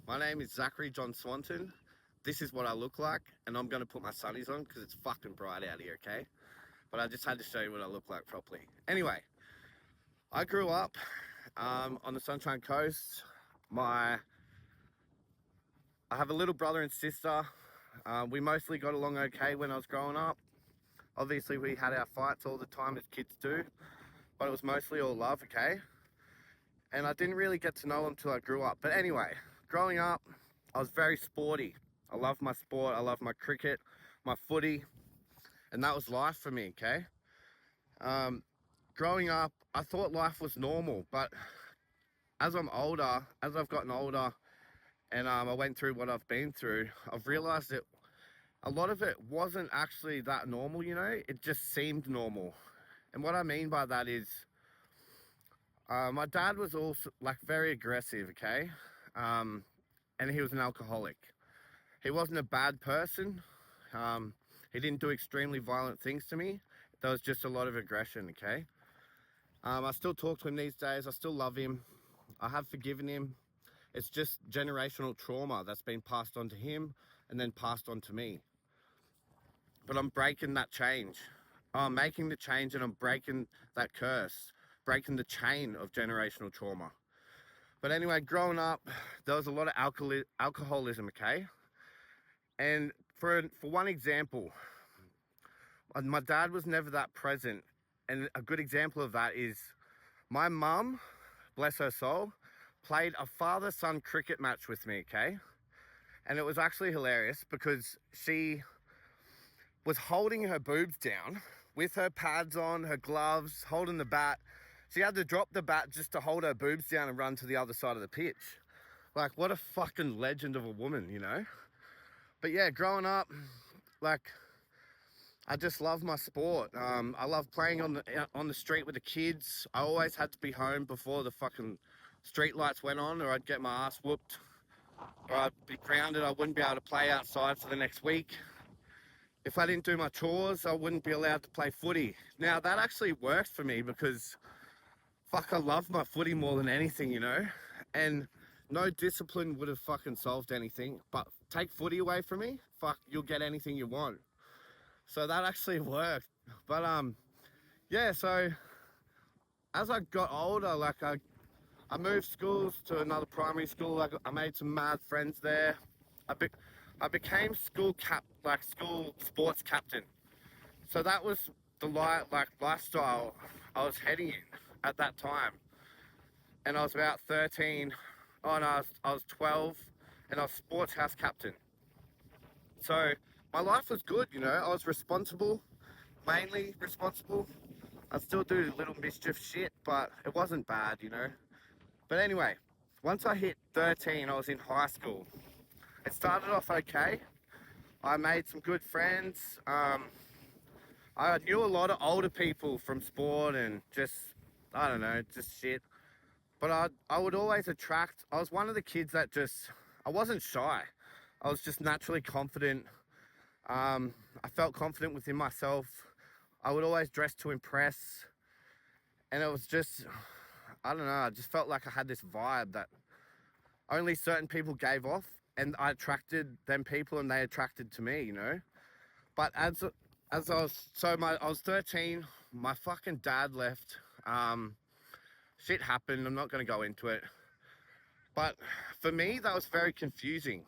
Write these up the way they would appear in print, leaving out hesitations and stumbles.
My name is Zachary John Swanton. This is what I look like, and I'm going to put my sunnies on because it's fucking bright out here, okay? But I just had to show you what I look like properly. Anyway, I grew up on the Sunshine Coast. I have a little brother and sister. We mostly got along okay when I was growing up. Obviously, we had our fights all the time as kids do, but it was mostly all love, okay? And I didn't really get to know him until I grew up. But anyway, growing up, I was very sporty. I love my sport. I love my cricket, my footy, and that was life for me, okay? Growing up, I thought life was normal, but as I've gotten older, and I went through what I've been through, I've realized that a lot of it wasn't actually that normal, you know? It just seemed normal. And what I mean by that is, my dad was also like very aggressive, okay? And he was an alcoholic. He wasn't a bad person. He didn't do extremely violent things to me. There was just a lot of aggression, okay? I still talk to him these days. I still love him. I have forgiven him. It's just generational trauma that's been passed on to him and then passed on to me. But I'm breaking that change. I'm making the change and I'm breaking that curse, breaking the chain of generational trauma. But anyway, growing up, there was a lot of alcoholism, okay? And for one example, my dad was never that present. And a good example of that is my mum, bless her soul, played a father-son cricket match with me, okay? And it was actually hilarious because she was holding her boobs down with her pads on, her gloves, holding the bat. She had to drop the bat just to hold her boobs down and run to the other side of the pitch. Like, what a fucking legend of a woman, you know? But yeah, growing up, like, I just love my sport. I love playing on the street with the kids. I always had to be home before the fucking street lights went on, or I'd get my ass whooped, or I'd be grounded. I wouldn't be able to play outside for the next week. If I didn't do my chores, I wouldn't be allowed to play footy. Now, that actually worked for me because, fuck, I love my footy more than anything, you know? And no discipline would have fucking solved anything, but take footy away from me, fuck, you'll get anything you want. So that actually worked. But yeah, so as I got older, like I moved schools to another primary school. Like I made some mad friends there. I became school sports captain. So that was the lifestyle I was heading in at that time. And I was about 13. Oh no, I was 12, and I was sports house captain. So my life was good, you know. I was responsible, mainly responsible. I still do little mischief shit, but it wasn't bad, you know. But anyway, once I hit 13, I was in high school. It started off okay. I made some good friends. I knew a lot of older people from sport and just, I don't know, just shit. But I would always I was one of the kids that I wasn't shy. I was just naturally confident. I felt confident within myself. I would always dress to impress. And it was just, I don't know, I just felt like I had this vibe that only certain people gave off, and I attracted them people and they attracted to me, you know? But I was 13, my fucking dad left. Shit happened, I'm not going to go into it. But for me, that was very confusing.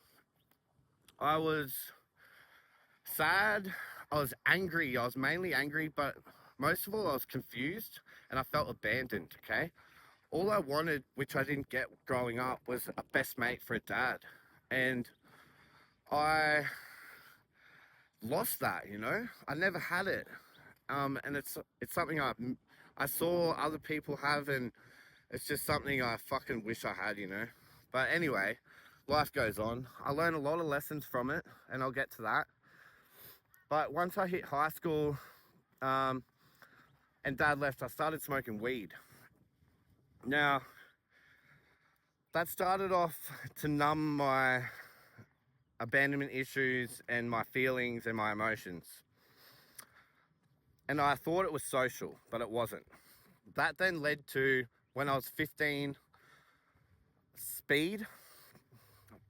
I was sad, I was angry, I was mainly angry, but most of all, I was confused and I felt abandoned, okay? All I wanted, which I didn't get growing up, was a best mate for a dad. And I lost that, you know? I never had it. And it's something I saw other people have, and it's just something I fucking wish I had, you know? But anyway, life goes on. I learned a lot of lessons from it, and I'll get to that. But once I hit high school, and dad left, I started smoking weed. Now, that started off to numb my abandonment issues and my feelings and my emotions. And I thought it was social, but it wasn't. That then led to, when I was 15, speed.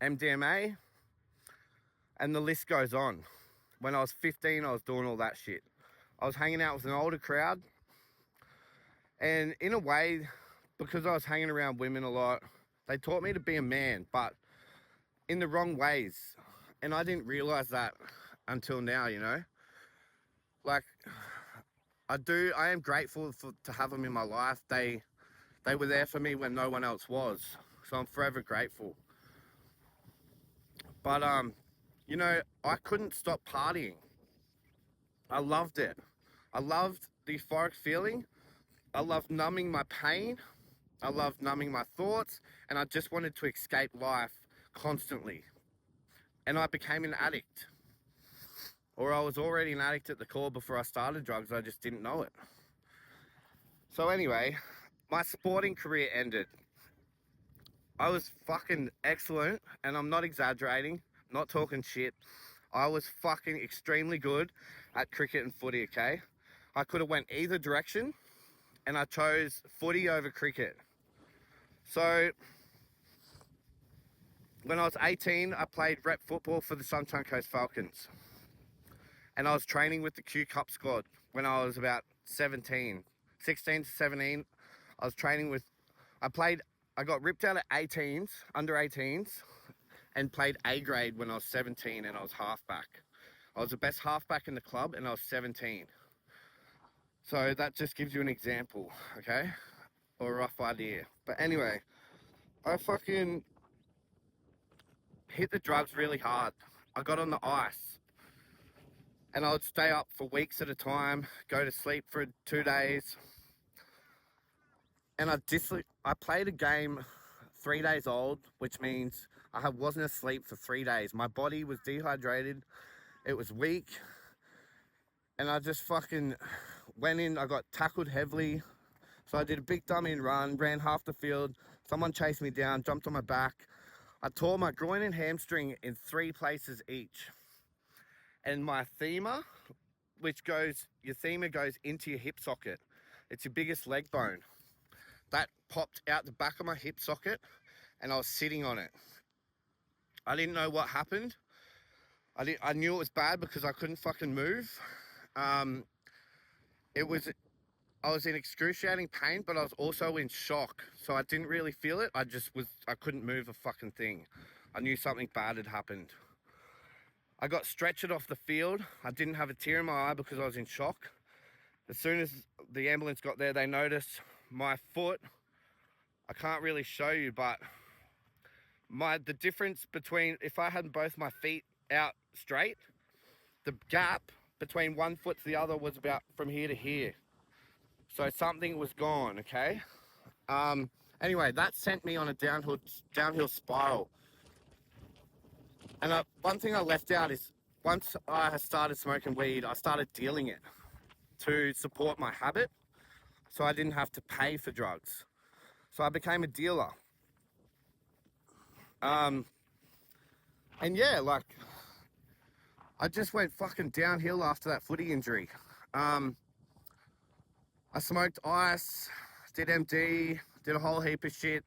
MDMA, and the list goes on. When I was 15, I was doing all that shit. I was hanging out with an older crowd, and in a way, because I was hanging around women a lot, they taught me to be a man, but in the wrong ways. And I didn't realize that until now, you know? Like, I am grateful to have them in my life. They were there for me when no one else was. So I'm forever grateful. But, you know, I couldn't stop partying. I loved it. I loved the euphoric feeling. I loved numbing my pain. I loved numbing my thoughts. And I just wanted to escape life constantly. And I became an addict. Or I was already an addict at the core before I started drugs. I just didn't know it. So anyway, my sporting career ended. I was fucking excellent, and I'm not exaggerating, not talking shit. I was fucking extremely good at cricket and footy, okay? I could have went either direction, and I chose footy over cricket. So when I was 18, I played rep football for the Sunshine Coast Falcons. And I was training with the Q Cup squad when I was about 16 to 17. I was training with, I got ripped out at 18s, under 18s, and played A grade when I was 17 and I was halfback. I was the best halfback in the club and I was 17. So that just gives you an example, okay? Or a rough idea. But anyway, I fucking hit the drugs really hard. I got on the ice. And I would stay up for weeks at a time, go to sleep for 2 days. And I played a game 3 days old, which means I wasn't asleep for 3 days. My body was dehydrated. It was weak. And I just fucking went in. I got tackled heavily. So I did a big dummy and run, ran half the field. Someone chased me down, jumped on my back. I tore my groin and hamstring in 3 places each. And my femur, your femur goes into your hip socket. It's your biggest leg bone. That popped out the back of my hip socket and I was sitting on it. I didn't know what happened. I knew it was bad because I couldn't fucking move. I was in excruciating pain, but I was also in shock. So I didn't really feel it. I couldn't move a fucking thing. I knew something bad had happened. I got stretchered off the field. I didn't have a tear in my eye because I was in shock. As soon as the ambulance got there, they noticed my foot. I can't really show you, but the difference between, if I had both my feet out straight, the gap between one foot to the other was about from here to here. So something was gone, okay? Anyway, that sent me on a downhill spiral. And one thing I left out is once I started smoking weed, I started dealing it to support my habit so I didn't have to pay for drugs. So I became a dealer. And yeah, like, I just went fucking downhill after that footy injury. I smoked ice, did MD, did a whole heap of shit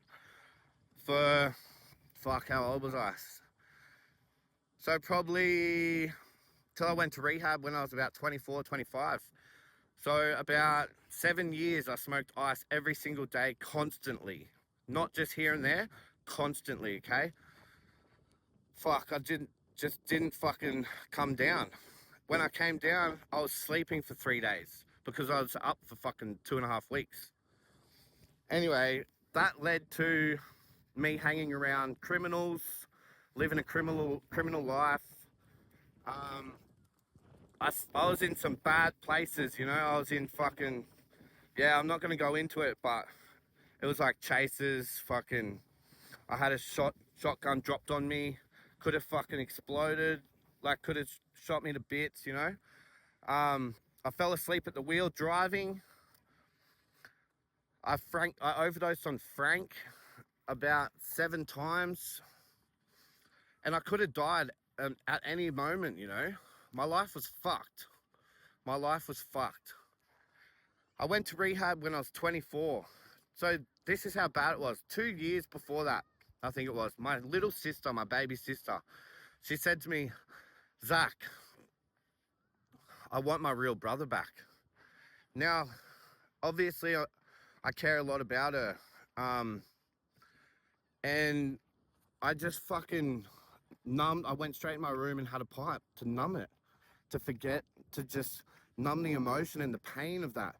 for, how old was I? So probably till I went to rehab when I was about 24, 25. So about 7 years I smoked ice every single day, constantly. Not just here and there, constantly, okay? I didn't fucking come down. When I came down, I was sleeping for 3 days because I was up for fucking 2.5 weeks. Anyway, that led to me hanging around criminals, living a criminal life. I was in some bad places, you know. I was in fucking, yeah, I'm not gonna go into it, but it was like chases, fucking. I had a shotgun dropped on me, could have fucking exploded, like could have shot me to bits, you know. I fell asleep at the wheel driving. I overdosed on Frank about 7 times. And I could have died at any moment, you know. My life was fucked. My life was fucked. I went to rehab when I was 24. So this is how bad it was. 2 years before that, I think it was, my little sister, my baby sister, she said to me, Zach, I want my real brother back. Now, obviously, I care a lot about her. And I just fucking numbed. I went straight in my room and had a pipe to numb it, to forget, to just numb the emotion and the pain of that.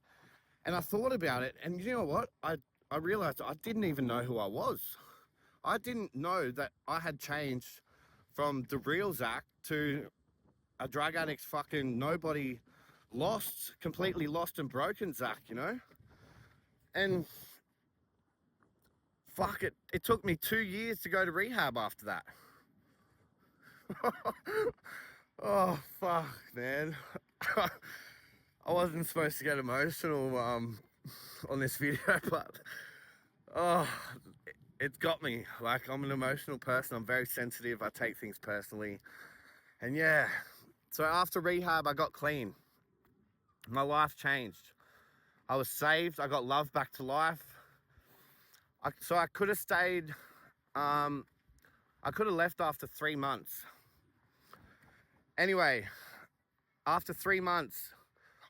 And I thought about it, and you know what? I realized I didn't even know who I was. I didn't know that I had changed from the real Zach to a drug addict's fucking nobody, lost, completely lost and broken Zach, you know? And fuck it, it took me 2 years to go to rehab after that. Oh, fuck, man. I wasn't supposed to get emotional on this video, but oh, it's got me. Like, I'm an emotional person. I'm very sensitive. I take things personally. And yeah, so after rehab, I got clean. My life changed. I was saved. I got love back to life. So I could have stayed, I could have left after 3 months. Anyway, after 3 months,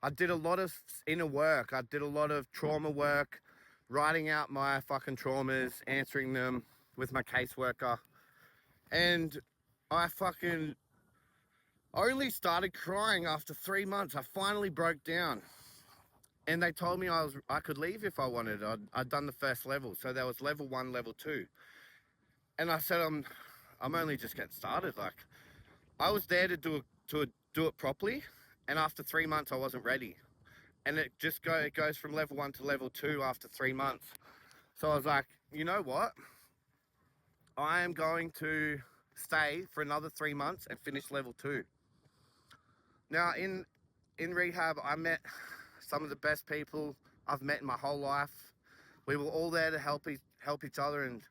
I did a lot of inner work. I did a lot of trauma work, writing out my fucking traumas, answering them with my caseworker. And I fucking only started crying after 3 months. I finally broke down. And they told me I could leave if I wanted. I'd done the first level. So there was level 1, level 2. And I said, I'm only just getting started. Like, I was there to do it properly. And after 3 months, I wasn't ready. And it goes from level 1 to level 2 after 3 months. So I was like, you know what? I am going to stay for another 3 months and finish level 2. Now, in rehab, I met some of the best people I've met in my whole life. We were all there to help each other, and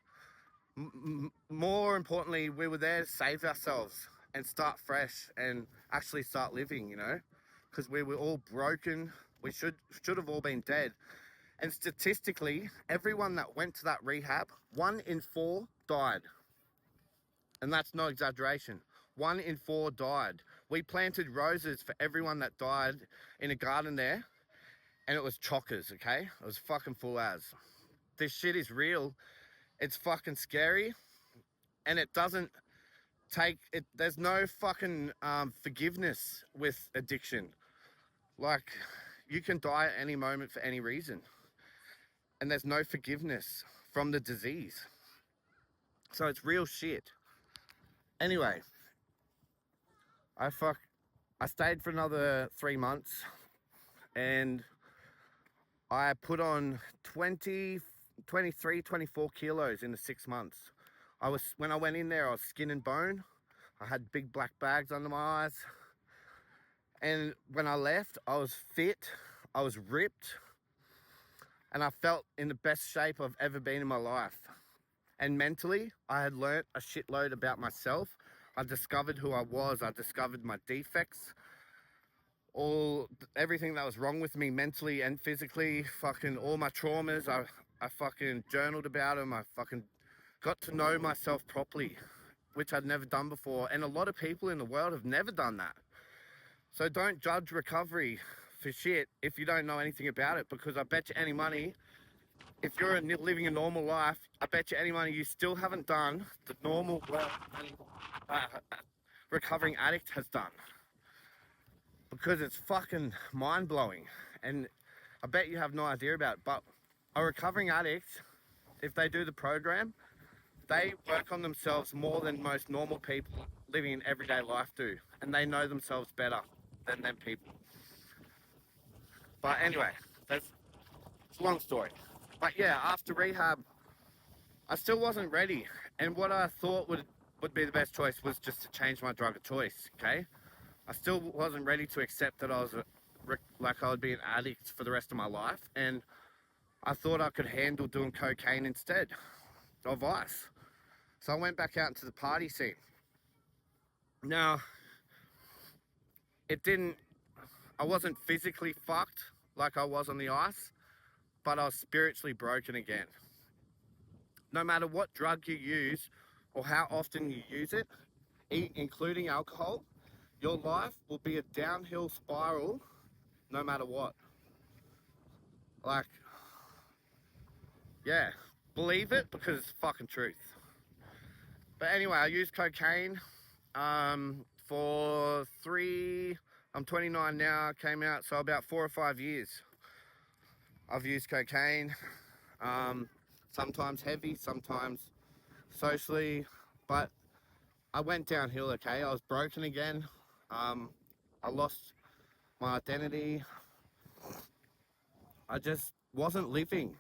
more importantly, we were there to save ourselves and start fresh and actually start living, you know, because we were all broken. We should have all been dead. And statistically, everyone that went to that rehab, 1 in 4 died. And that's no exaggeration. 1 in 4 died. We planted roses for everyone that died in a garden there, and it was chockers, okay? It was fucking full as. This shit is real. It's fucking scary, and it doesn't take it. There's no fucking forgiveness with addiction. Like, you can die at any moment for any reason, and there's no forgiveness from the disease. So it's real shit. Anyway, I stayed for another 3 months, and I put on 23, 24 kilos in the 6 months. When I went in there, I was skin and bone. I had big black bags under my eyes. And when I left, I was fit, I was ripped, and I felt in the best shape I've ever been in my life. And mentally, I had learnt a shitload about myself. I discovered who I was. I discovered my defects, everything that was wrong with me mentally and physically, fucking all my traumas. I fucking journaled about them. I fucking got to know myself properly, which I'd never done before. And a lot of people in the world have never done that. So don't judge recovery for shit if you don't know anything about it, because I bet you any money, if you're living a normal life, I bet you any money you still haven't done the normal recovering addict has done, because it's fucking mind-blowing. And I bet you have no idea about it, but a recovering addict, if they do the program, they work on themselves more than most normal people living an everyday life do, and they know themselves better than them people. But anyway, it's a long story. But yeah, after rehab, I still wasn't ready, and what I thought would be the best choice was just to change my drug of choice, okay? I still wasn't ready to accept that I would be an addict for the rest of my life, and I thought I could handle doing cocaine instead of ice. So I went back out into the party scene. Now, I wasn't physically fucked like I was on the ice, but I was spiritually broken again. no matter what drug you use or how often you use it, including alcohol, your life will be a downhill spiral no matter what. Like, yeah, believe it because it's fucking truth. But anyway, I used cocaine for I'm 29 now, came out, so about 4 or 5 years. I've used cocaine, sometimes heavy, sometimes socially, but I went downhill, okay? I was broken again. I lost my identity. I just wasn't living.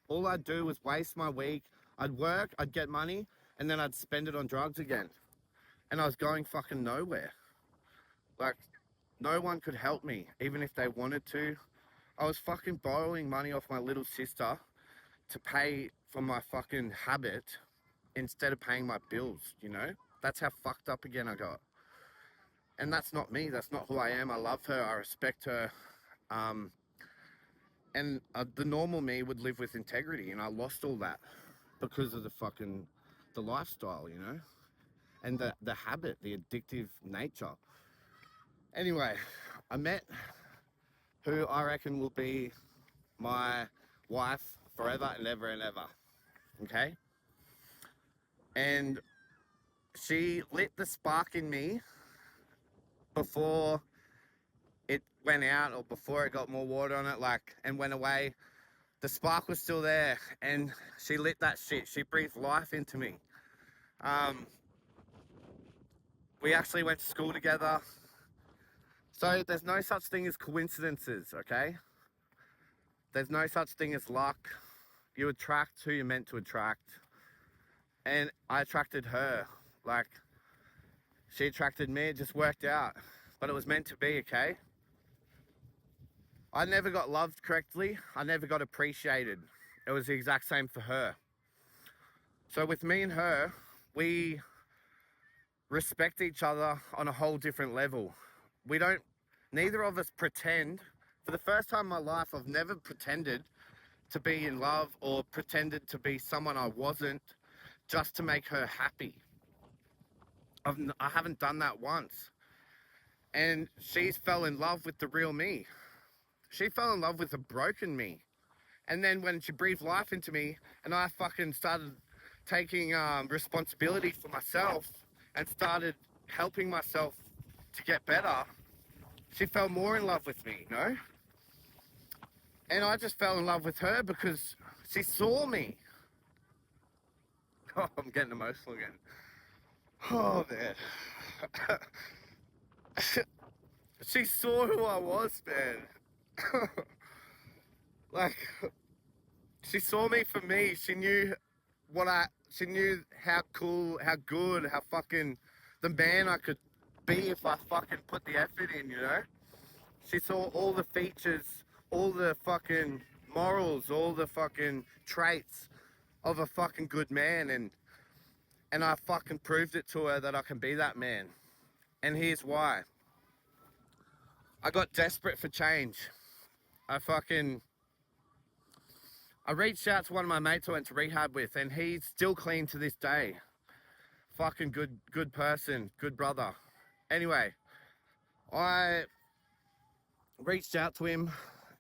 All I'd do was waste my week. I'd work, I'd get money, and then I'd spend it on drugs again. And I was going fucking nowhere. Like, no one could help me, even if they wanted to. I was fucking borrowing money off my little sister to pay for my fucking habit instead of paying my bills, you know? That's how fucked up again I got. And that's not me. That's not who I am. I love her. I respect her. And the normal me would live with integrity, and I lost all that because of the lifestyle, you know? And the habit, the addictive nature. Anyway, I met who I reckon will be my wife forever and ever and ever, okay? And she lit the spark in me before it went out or before it got more water on it, like, and went away. The spark was still there, and she lit that shit. She breathed life into me. We actually went to school together. So there's no such thing as coincidences, okay? There's no such thing as luck. You attract who you're meant to attract. And I attracted her. Like, she attracted me. It just worked out. But it was meant to be, okay? I never got loved correctly. I never got appreciated. It was the exact same for her. So with me and her, we respect each other on a whole different level. Neither of us pretend. For the first time in my life, I've never pretended to be in love or pretended to be someone I wasn't just to make her happy. I haven't done that once. And she fell in love with the real me. She fell in love with the broken me. And then when she breathed life into me and I fucking started taking responsibility for myself and started helping myself to get better, she fell more in love with me, you know? And I just fell in love with her because she saw me. Oh, I'm getting emotional again. Oh, man. She saw who I was, man. Like, she saw me for me. She knew she knew how cool, how good, how fucking the man I could be if I fucking put the effort in, you know? She saw all the features, all the fucking morals, all the fucking traits of a fucking good man, and I fucking proved it to her that I can be that man. And here's why. I got desperate for change. I reached out to one of my mates I went to rehab with, and he's still clean to this day. Fucking good person, good brother. Anyway, I reached out to him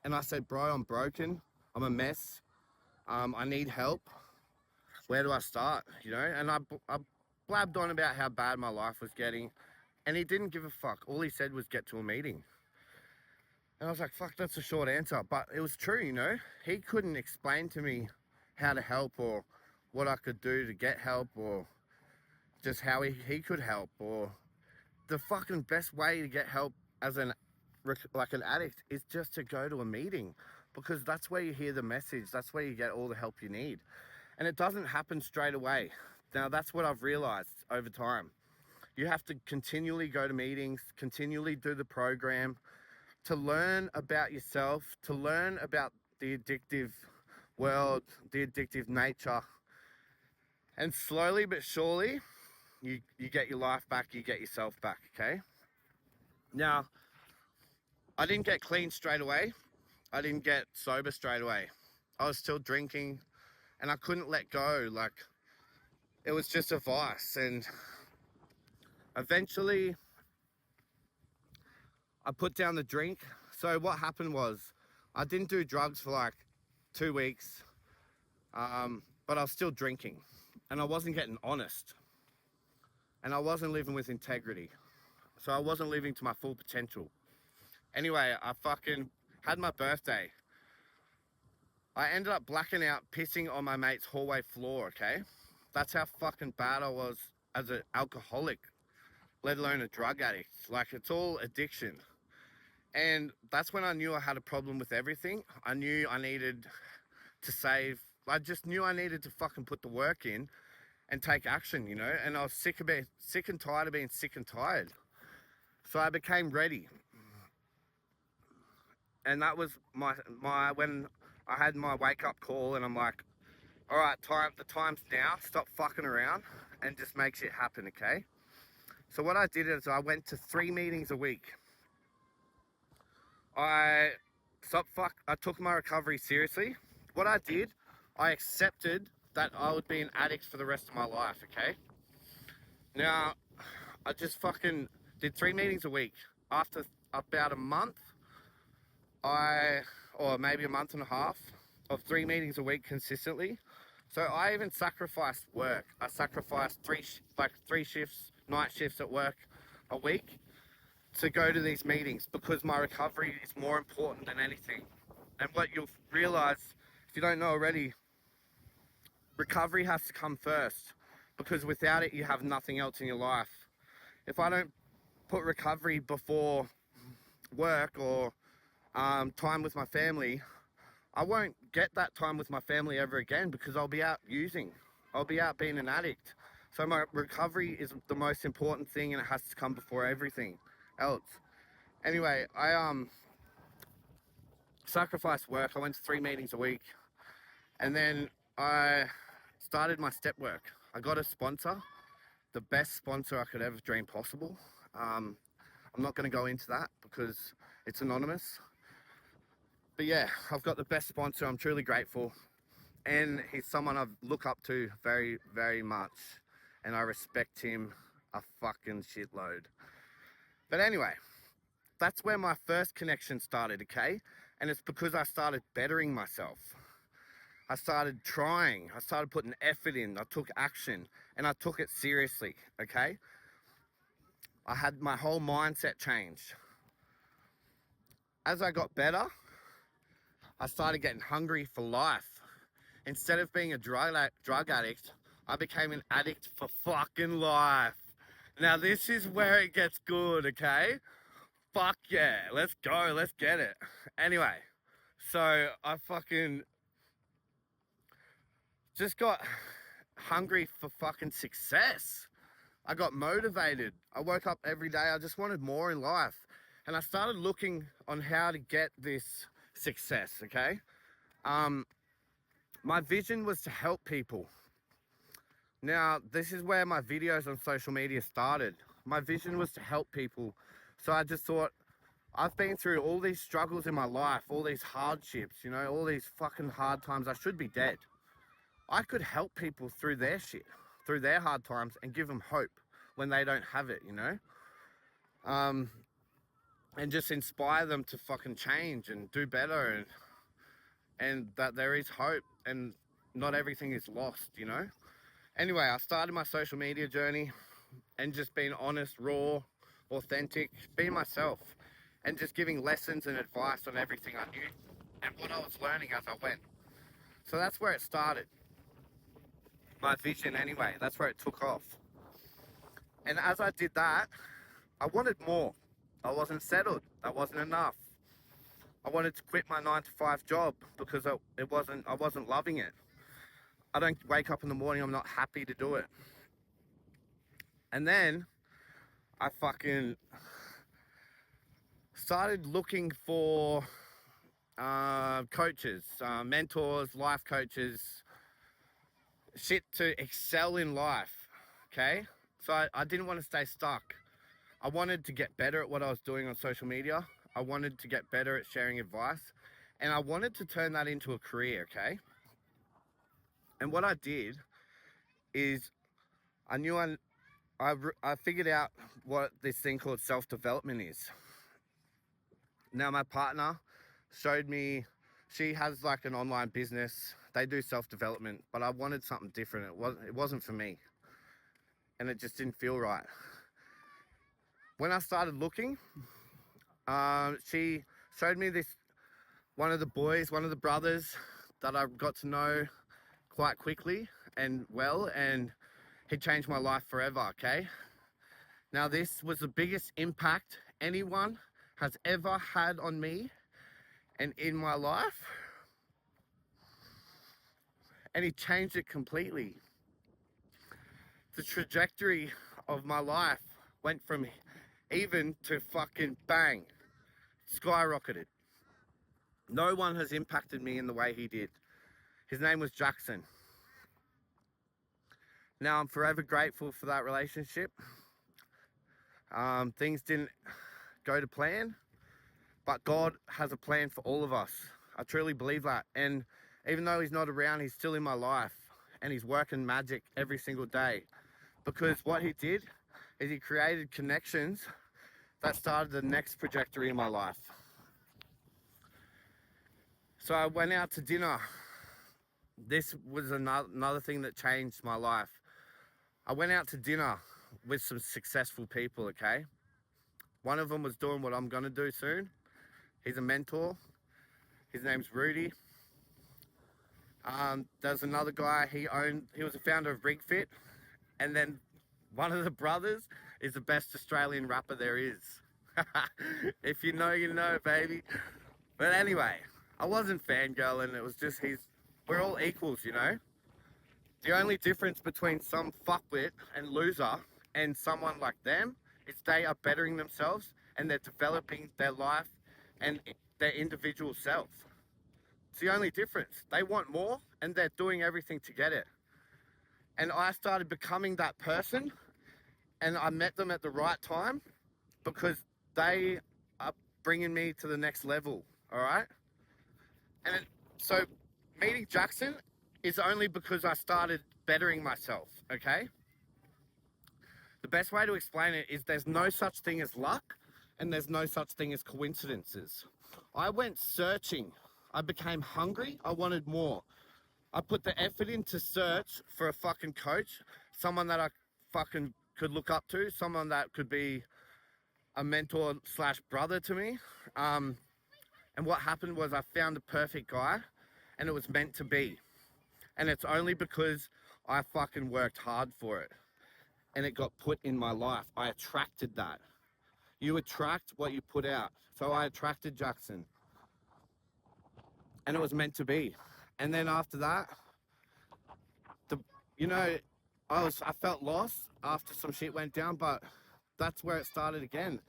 and I said, bro, I'm broken. I'm a mess. I need help. Where do I start? You know, and I blabbed on about how bad my life was getting, and he didn't give a fuck. All he said was get to a meeting. And I was like, fuck, that's a short answer. But it was true, you know. He couldn't explain to me how to help or what I could do to get help or just how he could help, or the fucking best way to get help as an addict is just to go to a meeting, because that's where you hear the message. That's where you get all the help you need. And it doesn't happen straight away. Now, that's what I've realized over time. You have to continually go to meetings, continually do the program to learn about yourself, to learn about the addictive world, the addictive nature. And slowly but surely, you get your life back, you get yourself back, okay? Now, I didn't get clean straight away. I didn't get sober straight away. I was still drinking, and I couldn't let go. Like, it was just a vice. And eventually I put down the drink. So what happened was I didn't do drugs for like 2 weeks, but I was still drinking, and I wasn't getting honest, and I wasn't living with integrity. So I wasn't living to my full potential. Anyway, I fucking had my birthday. I ended up blacking out, pissing on my mate's hallway floor, okay? That's how fucking bad I was as an alcoholic, let alone a drug addict. Like, it's all addiction. And that's when I knew I had a problem with everything. I knew I needed to save. I just knew I needed to fucking put the work in and take action, you know? And I was sick and tired of being sick and tired. So I became ready. And that was my when I had my wake up call, and I'm like, all right, the time's now. Stop fucking around and just make shit happen, okay? So what I did is I went to 3 meetings a week. I took my recovery seriously. What I did, I accepted that I would be an addict for the rest of my life, okay? Now, I just fucking did 3 meetings a week. After about a month, or maybe a month and a half of 3 meetings a week consistently. So I even sacrificed work. I sacrificed three shifts, night shifts at work a week to go to these meetings, because my recovery is more important than anything. And what you'll realize, if you don't know already, recovery has to come first, because without it, you have nothing else in your life. If I don't put recovery before work or time with my family, I won't get that time with my family ever again, because I'll be out using. I'll be out being an addict. So my recovery is the most important thing, and it has to come before everything else. Anyway, I sacrificed work. I went to 3 meetings a week, and then I started my step work. I got a sponsor, the best sponsor I could ever dream possible. I'm not going to go into that because it's anonymous. But yeah, I've got the best sponsor. I'm truly grateful. And he's someone I look up to very, very much. And I respect him a fucking shitload. But anyway, that's where my first connection started, okay? And it's because I started bettering myself. I started trying. I started putting effort in. I took action. And I took it seriously, okay? I had my whole mindset changed. As I got better, I started getting hungry for life. Instead of being a drug addict, I became an addict for fucking life. Now this is where it gets good, okay? Fuck yeah, let's go, let's get it. Anyway, so I fucking just got hungry for fucking success. I got motivated. I woke up every day, I just wanted more in life. And I started looking on how to get this success, okay? My vision was to help people. Now, this is where my videos on social media started. My vision was to help people. So I just thought, I've been through all these struggles in my life, all these hardships, you know, all these fucking hard times. I should be dead. I could help people through their shit, through their hard times, and give them hope when they don't have it, you know? And just inspire them to fucking change and do better, and that there is hope and not everything is lost, you know? Anyway, I started my social media journey and just being honest, raw, authentic, being myself, and just giving lessons and advice on everything I knew and what I was learning as I went. So that's where it started. My vision anyway, that's where it took off. And as I did that, I wanted more. I wasn't settled. That wasn't enough. I wanted to quit my 9-to-5 job because I wasn't loving it. I don't wake up in the morning, I'm not happy to do it. And then I fucking started looking for coaches, mentors, life coaches, shit to excel in life, okay? So I didn't want to stay stuck. I wanted to get better at what I was doing on social media. I wanted to get better at sharing advice. And I wanted to turn that into a career, okay? And what I did is I knew I figured out what this thing called self-development is. Now my partner showed me, she has like an online business. They do self-development, but I wanted something different. It wasn't for me, and it just didn't feel right. When I started looking, she showed me this, one of the brothers that I got to know quite quickly and well, and he changed my life forever, okay? Now this was the biggest impact anyone has ever had on me and in my life, and he changed it completely. The trajectory of my life went from even to fucking bang, skyrocketed. No one has impacted me in the way he did. His name was Jackson. Now I'm forever grateful for that relationship. Things didn't go to plan, but God has a plan for all of us. I truly believe that. And even though he's not around, he's still in my life, and he's working magic every single day. Because what he did is he created connections that started the next trajectory in my life. So I went out to dinner. This was another thing that changed my life. I went out to dinner with some successful people, okay? One of them was doing what I'm gonna do soon. He's a mentor. His name's Rudy. There's another guy, he was a founder of RigFit. And then one of the brothers is the best Australian rapper there is. If you know, you know, baby. But anyway, I wasn't fangirling. It was just we're all equals, you know? The only difference between some fuckwit and loser and someone like them is they are bettering themselves and they're developing their life and their individual self. It's the only difference. They want more and they're doing everything to get it. And I started becoming that person, and I met them at the right time because they are bringing me to the next level, all right? And so meeting Jackson is only because I started bettering myself, okay? The best way to explain it is there's no such thing as luck and there's no such thing as coincidences. I went searching. I became hungry. I wanted more. I put the effort in to search for a fucking coach, someone that I fucking could look up to, someone that could be a mentor slash brother to me. And what happened was I found the perfect guy, and it was meant to be. And it's only because I fucking worked hard for it and it got put in my life. I attracted that. You attract what you put out. So I attracted Jackson, and it was meant to be. And then after that, you know, I felt lost after some shit went down, but that's where it started again.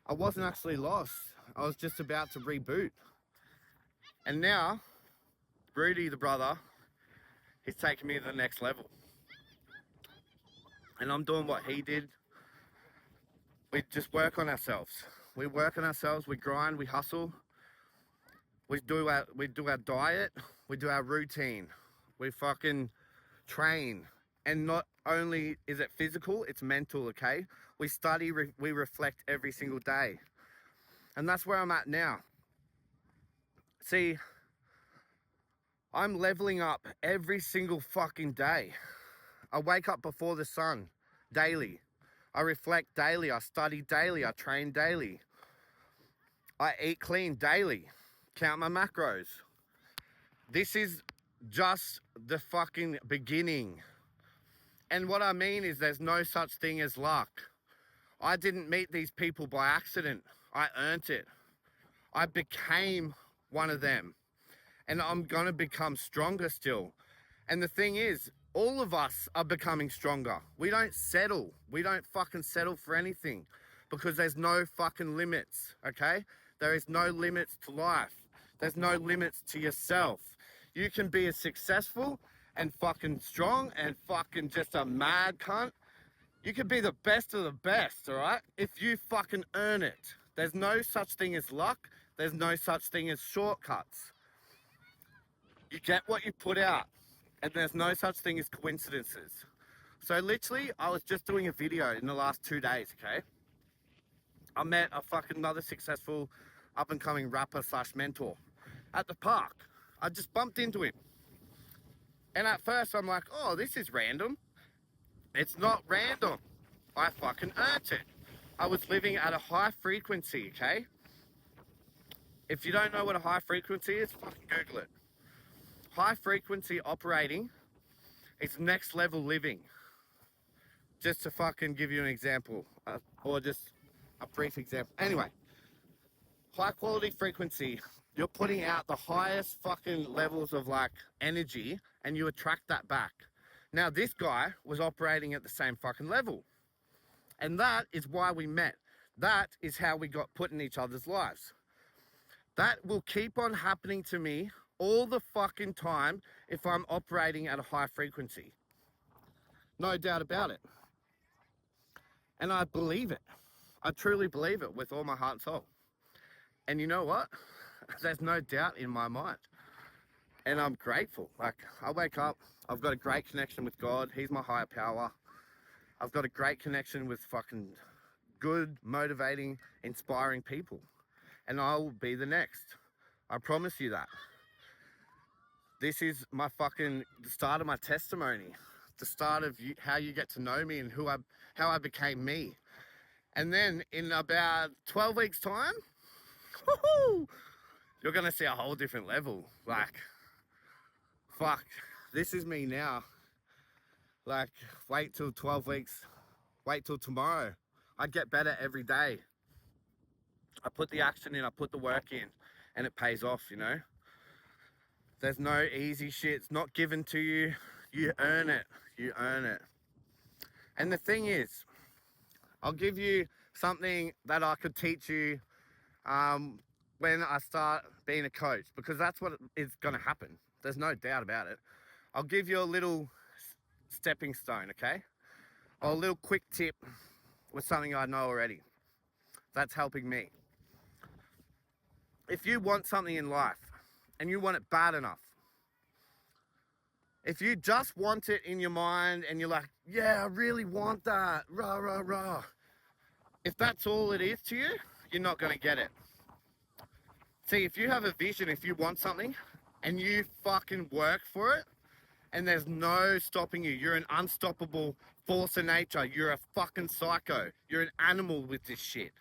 I wasn't actually lost. I was just about to reboot. And now, Rudy, the brother, he's taking me to the next level. And I'm doing what he did. We just work on ourselves. We work on ourselves, we grind, we hustle. We do our diet, we do our routine. We fucking train. And not only is it physical, it's mental, okay? We study, we reflect every single day. And that's where I'm at now. See, I'm leveling up every single fucking day. I wake up before the sun daily. I reflect daily. I study daily. I train daily. I eat clean daily. Count my macros. This is just the fucking beginning. And what I mean is there's no such thing as luck. I didn't meet these people by accident. I earned it. I became one of them. And I'm gonna become stronger still. And the thing is, all of us are becoming stronger. We don't settle. We don't fucking settle for anything because there's no fucking limits, okay? There is no limits to life. There's no limits to yourself. You can be as successful and fucking strong and fucking just a mad cunt. You can be the best of the best, all right? If you fucking earn it. There's no such thing as luck. There's no such thing as shortcuts. You get what you put out. And there's no such thing as coincidences. So literally, I was just doing a video in the last 2 days, okay? I met a fucking another successful up and coming rapper slash mentor at the park. I just bumped into him. And at first I'm like, oh, this is random. It's not random. I fucking earned it. I was living at a high frequency, okay? If you don't know what a high frequency is, fucking Google it. High frequency operating is next level living. Just to fucking give you an example, or just a brief example. Anyway, high quality frequency, you're putting out the highest fucking levels of like energy and you attract that back. Now this guy was operating at the same fucking level. And that is why we met. That is how we got put in each other's lives. That will keep on happening to me all the fucking time if I'm operating at a high frequency. No doubt about it. And I believe it. I truly believe it with all my heart and soul. And you know what? There's no doubt in my mind. And I'm grateful. Like, I wake up, I've got a great connection with God. He's my higher power. I've got a great connection with fucking good, motivating, inspiring people. And I will be the next. I promise you that. This is my fucking, the start of my testimony. The start of how you get to know me and how I became me. And then in about 12 weeks time, woohoo, you're gonna see a whole different level. Like, fuck, this is me now. Like, wait till 12 weeks, wait till tomorrow. I get better every day. I put the action in, I put the work in, and it pays off, you know? There's no easy shit, it's not given to you. You earn it, you earn it. And the thing is, I'll give you something that I could teach you when I start being a coach, because that's what is gonna happen. There's no doubt about it. I'll give you a little stepping stone, okay? Or a little quick tip with something I know already. That's helping me. If you want something in life and you want it bad enough, if you just want it in your mind and you're like, yeah, I really want that, rah, rah, rah. If that's all it is to you, you're not gonna get it. See, if you have a vision, if you want something and you fucking work for it, and there's no stopping you, you're an unstoppable force of nature, you're a fucking psycho, you're an animal with this shit.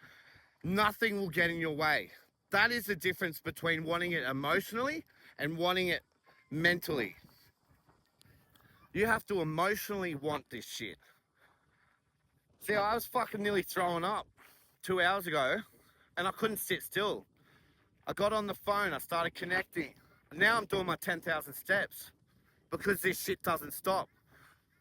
Nothing will get in your way. That is the difference between wanting it emotionally and wanting it mentally. You have to emotionally want this shit. See, I was fucking nearly throwing up 2 hours ago and I couldn't sit still. I got on the phone, I started connecting. Now I'm doing my 10,000 steps because this shit doesn't stop.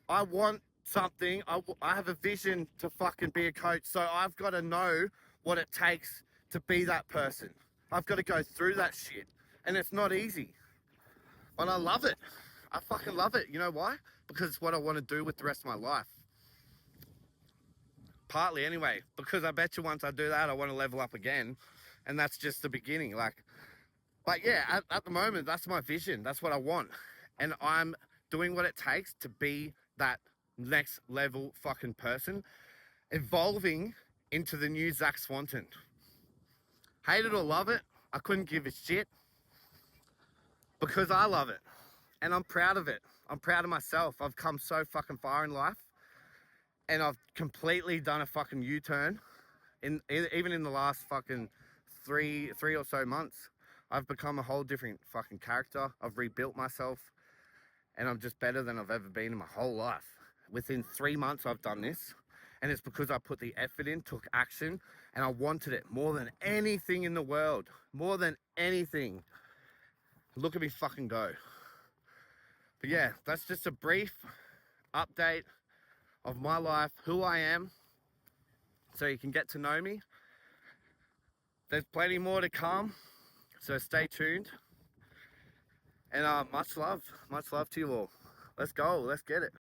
I want something, I have a vision to fucking be a coach, so I've got to know what it takes to be that person. I've got to go through that shit, and it's not easy. But I love it. I fucking love it. You know why? Because it's what I want to do with the rest of my life. Partly anyway, because I bet you once I do that, I want to level up again, and that's just the beginning. Like, but yeah, at the moment, that's my vision. That's what I want, and I'm doing what it takes to be that next level fucking person, evolving into the new Zac Swanton. Hate it or love it, I couldn't give a shit because I love it and I'm proud of it. I'm proud of myself. I've come so fucking far in life and I've completely done a fucking U-turn even in the last fucking three or so months. I've become a whole different fucking character. I've rebuilt myself and I'm just better than I've ever been in my whole life. Within 3 months I've done this, and it's because I put the effort in, took action, and I wanted it more than anything in the world. More than anything. Look at me fucking go. But yeah, that's just a brief update of my life, who I am, so you can get to know me. There's plenty more to come, so stay tuned. And much love to you all. Let's go, let's get it.